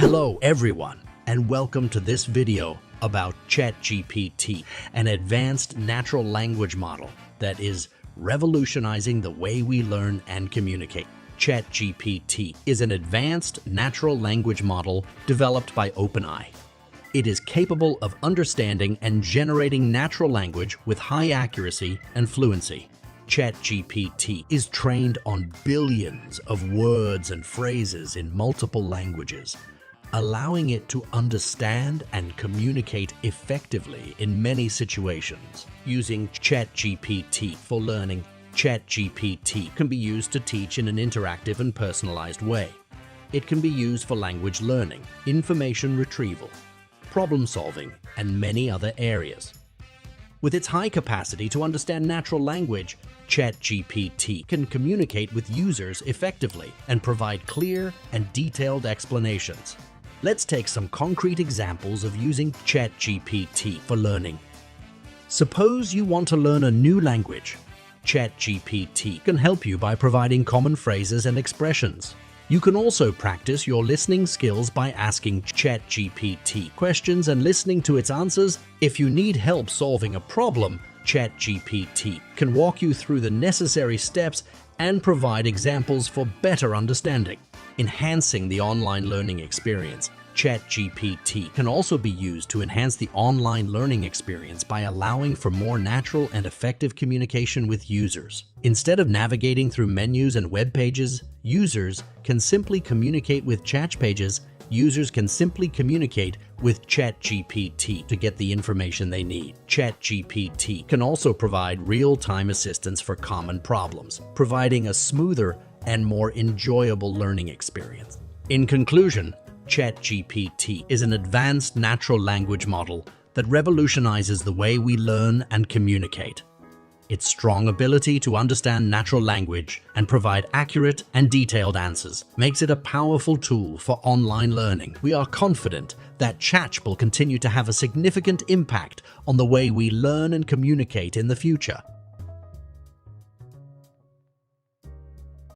Hello everyone, and welcome to this video about ChatGPT, an advanced natural language model that is revolutionizing the way we learn and communicate. ChatGPT is an advanced natural language model developed by OpenAI. It is capable of understanding and generating natural language with high accuracy and fluency. ChatGPT is trained on billions of words and phrases in multiple languages, allowing it to understand and communicate effectively in many situations. Using ChatGPT for learning, ChatGPT can be used to teach in an interactive and personalized way. It can be used for language learning, information retrieval, problem solving, and many other areas. With its high capacity to understand natural language, ChatGPT can communicate with users effectively and provide clear and detailed explanations. Let's take some concrete examples of using ChatGPT for learning. Suppose you want to learn a new language. ChatGPT can help you by providing common phrases and expressions. You can also practice your listening skills by asking ChatGPT questions and listening to its answers. If you need help solving a problem, ChatGPT can walk you through the necessary steps and provide examples for better understanding. Enhancing the online learning experience, ChatGPT can also be used to enhance the online learning experience by allowing for more natural and effective communication with users. Instead of navigating through menus and web pages, users can simply communicate with chat pages. Users can simply communicate with ChatGPT to get the information they need. ChatGPT can also provide real-time assistance for common problems, providing a smoother and more enjoyable learning experience. In conclusion, ChatGPT is an advanced natural language model that revolutionizes the way we learn and communicate. Its strong ability to understand natural language and provide accurate and detailed answers makes it a powerful tool for online learning. We are confident that Chat will continue to have a significant impact on the way we learn and communicate in the future.